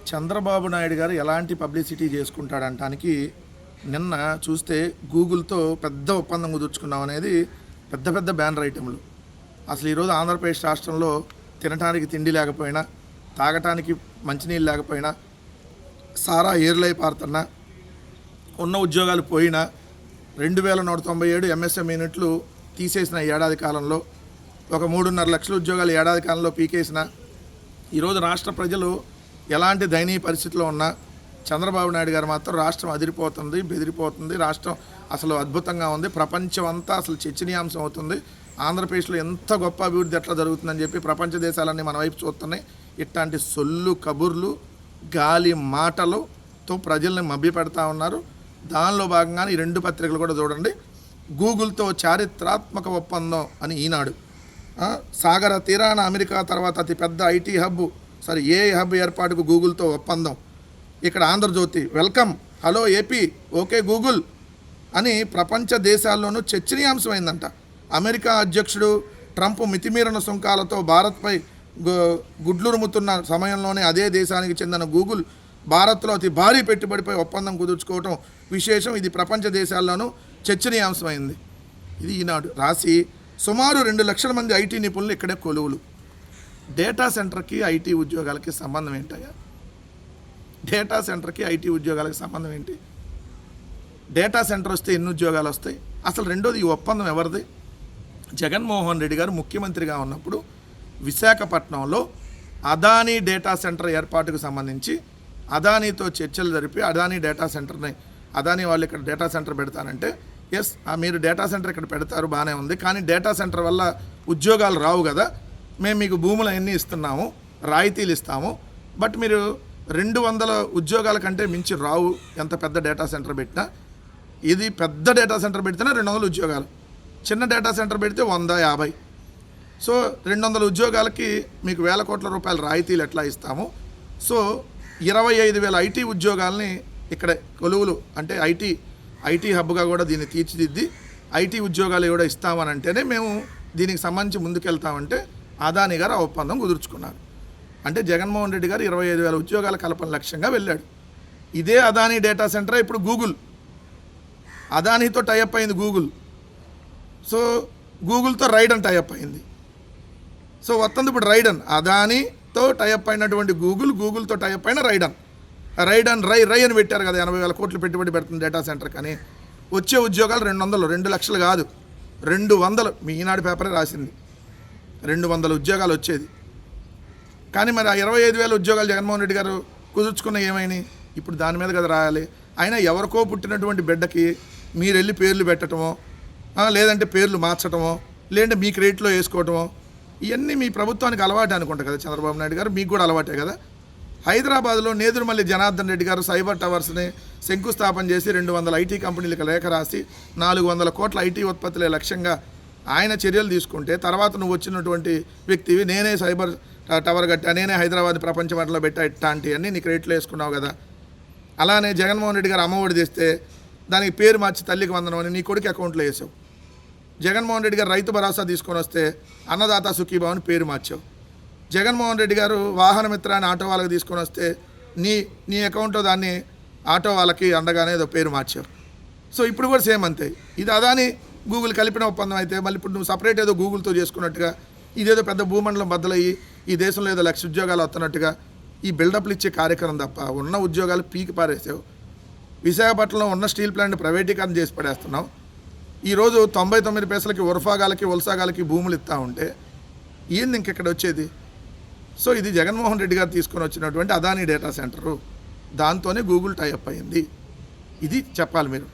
చంద్రబాబు నాయుడు గారు ఎలాంటి పబ్లిసిటీ చేసుకుంటాడంటానికి నిన్న చూస్తే గూగుల్తో పెద్ద ఒప్పందం కుదుర్చుకున్నాం అనేది పెద్ద పెద్ద బ్యానర్ ఐటెంలు. అసలు ఈరోజు ఆంధ్రప్రదేశ్ రాష్ట్రంలో తినటానికి తిండి లేకపోయినా, తాగటానికి మంచినీళ్ళు లేకపోయినా, సారా ఏర్లై పారుతున్నా, ఉన్న ఉద్యోగాలు పోయినా, 2197 ఎంఎస్ఎం యూనిట్లు తీసేసిన ఏడాది కాలంలో, ఒక 3.5 లక్షల ఉద్యోగాలు ఏడాది కాలంలో పీకేసిన ఈరోజు రాష్ట్ర ప్రజలు ఎలాంటి దయనీయ పరిస్థితిలో ఉన్నా చంద్రబాబు నాయుడు గారు మాత్రం రాష్ట్రం అదిరిపోతుంది, బెదిరిపోతుంది, రాష్ట్రం అసలు అద్భుతంగా ఉంది, ప్రపంచం అంతా అసలు చర్చనీయాంశం అవుతుంది, ఆంధ్రప్రదేశ్లో ఎంత గొప్ప అభివృద్ధి ఎట్లా జరుగుతుందని చెప్పి ప్రపంచ దేశాలన్నీ మన వైపు చూస్తున్నాయి. ఇట్లాంటి సొల్లు కబుర్లు, గాలి మాటలతో ప్రజల్ని మభ్యపెడతా ఉన్నారు. దానిలో భాగంగానే ఈ 2 పత్రికలు కూడా చూడండి. గూగుల్తో చారిత్రాత్మక ఒప్పందం అని ఈనాడు, సాగర తీరాన అమెరికా తర్వాత అతిపెద్ద ఐటీ హబ్ ఏఐ హబ్ ఏర్పాటుకు గూగుల్తో ఒప్పందం. ఇక్కడ Andhra Jyothi, welcome, hello AP, okay Google అని ప్రపంచ దేశాల్లోనూ చర్చనీయాంశమైందంట. అమెరికా అధ్యక్షుడు ట్రంప్ మితిమీరిన సుంకాలతో భారత్పై గుడ్లురుముతున్న సమయంలోనే అదే దేశానికి చెందిన గూగుల్ భారత్లో అతి భారీ పెట్టుబడిపై ఒప్పందం కుదుర్చుకోవటం విశేషం. ఇది ప్రపంచ దేశాల్లోనూ చర్చనీయాంశమైంది. ఇది ఈనాడు రాసి సుమారు 2 లక్షల మంది ఐటీ నిపుణులు ఇక్కడే కొలువులు. డేటా సెంటర్కి ఐటీ ఉద్యోగాలకి సంబంధం ఏంటయ్యా? డేటా సెంటర్కి ఐటీ ఉద్యోగాలకి సంబంధం ఏంటి? డేటా సెంటర్ వస్తే ఎన్ని ఉద్యోగాలు వస్తాయి? అసలు రెండోది, ఈ ఒప్పందం ఎవరిది? జగన్మోహన్ రెడ్డి గారు ముఖ్యమంత్రిగా ఉన్నప్పుడు విశాఖపట్నంలో అదానీ డేటా సెంటర్ ఏర్పాటుకు సంబంధించి అదానీతో చర్చలు జరిపి అదానీ డేటా సెంటర్ని, అదానీ వాళ్ళు ఇక్కడ డేటా సెంటర్ పెడతానంటే, ఎస్ మీరు డేటా సెంటర్ ఇక్కడ పెడతారు, బాగానే ఉంది, కానీ డేటా సెంటర్ వల్ల ఉద్యోగాలు రావు కదా, మేము మీకు భూములు అన్నీ ఇస్తున్నాము, రాయితీలు ఇస్తాము, బట్ మీరు 200 ఉద్యోగాల కంటే మించి రావు ఎంత పెద్ద డేటా సెంటర్ పెట్టినా. ఇది పెద్ద డేటా సెంటర్ పెడితేనే 200 ఉద్యోగాలు, చిన్న డేటా సెంటర్ పెడితే 150. సో 200 ఉద్యోగాలకి మీకు వేల కోట్ల రూపాయల రాయితీలు ఎట్లా ఇస్తాము? సో 25,000 ఐటీ ఉద్యోగాల్ని ఇక్కడ కొలువులు, అంటే ఐటీ హబ్గా కూడా దీన్ని తీర్చిదిద్ది ఐటీ ఉద్యోగాలు కూడా ఇస్తామని అంటేనే మేము దీనికి సంబంధించి ముందుకెళ్తామంటే అదానీ గారు ఆ ఒప్పందం కుదుర్చుకున్నారు. అంటే జగన్మోహన్ రెడ్డి గారు 25,000 ఉద్యోగాల కల్పన లక్ష్యంగా వెళ్ళాడు. ఇదే అదానీ డేటా సెంటర్ ఇప్పుడు గూగుల్, అదానీతో టైఅప్ అయింది గూగుల్. సో గూగుల్తో రైడన్ టైఅప్ అయింది. సో వస్తుంది ఇప్పుడు రైడన్, అదానీతో టైఅప్ అయినటువంటి గూగుల్తో టైఅప్ అయిన రైడన్ రై అని పెట్టారు కదా. 80,000 కోట్లు పెట్టుబడి పెడుతుంది డేటా సెంటర్. కానీ వచ్చే ఉద్యోగాలు 200 లక్షలు కాదు, 200. మీ ఈనాడు పేపరే రాసింది 200 ఉద్యోగాలు వచ్చేది. కానీ మరి ఆ 25,000 ఉద్యోగాలు జగన్మోహన్ రెడ్డి గారు కుదుర్చుకున్న ఏమైనాయి? ఇప్పుడు దాని మీద కదా రాయాలి. అయినా ఎవరికో పుట్టినటువంటి బిడ్డకి మీరు వెళ్ళి పేర్లు పెట్టడమో, లేదంటే పేర్లు మార్చడమో, లేదంటే మీ క్రెడిట్లో వేసుకోవటమో, ఇవన్నీ మీ ప్రభుత్వానికి అలవాటు అనుకుంటా కదా చంద్రబాబు నాయుడు గారు, మీకు కూడా అలవాటే కదా. హైదరాబాద్లో నేదురుమల్లి జనార్దన్ రెడ్డి గారు సైబర్ టవర్స్ని శంకుస్థాపన చేసి 200 ఐటీ కంపెనీలకు లేఖ రాసి 400 కోట్ల ఐటీ ఉత్పత్తులే లక్ష్యంగా ఆయన చర్యలు తీసుకుంటే, తర్వాత నువ్వు వచ్చినటువంటి వ్యక్తివి నేనే సైబర్ టవర్ కట్టా, నేనే హైదరాబాద్ ప్రపంచ పటంలో పెట్టా, ఇట్లాంటివన్నీ నీ క్రెడిట్లో వేసుకున్నావు కదా. అలానే జగన్మోహన్ రెడ్డి గారు అమ్మఒడి తెస్తే దానికి పేరు మార్చి తల్లికి వందనం అని నీ కొడుకు అకౌంట్లో వేసావు. జగన్మోహన్ రెడ్డి గారు రైతు భరోసా తీసుకొని వస్తే అన్నదాత సుఖీభావ్ అని పేరు మార్చావు. జగన్మోహన్ రెడ్డి గారు వాహన మిత్ర అని ఆటో వాళ్ళకి తీసుకొని వస్తే నీ అకౌంట్లో దాన్ని ఆటో వాళ్ళకి అందగానే ఏదో పేరు మార్చావు. సో ఇప్పుడు కూడా సేమ్ అంతే. ఇది అదాని గూగుల్ కలిపిన ఒప్పందం అయితే మళ్ళీ ఇప్పుడు నువ్వు సపరేట్ ఏదో గూగుల్తో చేసుకున్నట్టుగా, ఇదేదో పెద్ద భూమండలం బద్దలయ్యి ఈ దేశంలో ఏదో 1,00,000 ఉద్యోగాలు వస్తున్నట్టుగా ఈ బిల్డప్లు ఇచ్చే కార్యక్రమం తప్ప ఉన్న ఉద్యోగాలు పీకి పారేసావు. విశాఖపట్నంలో ఉన్న స్టీల్ ప్లాంట్ ప్రైవేటీకరణ చేసి పడేస్తున్నావు. ఈరోజు 99 పైసలకి వలసాగాలకి భూములు ఇస్తూ ఉంటే ఏంది ఇంకెక్కడ వచ్చేది? సో ఇది జగన్మోహన్ రెడ్డి గారు తీసుకొని వచ్చినటువంటి అదానీ డేటా సెంటరు, దాంతోనే గూగుల్ టైఅప్ అయింది. ఇది చెప్పాలి మీరు.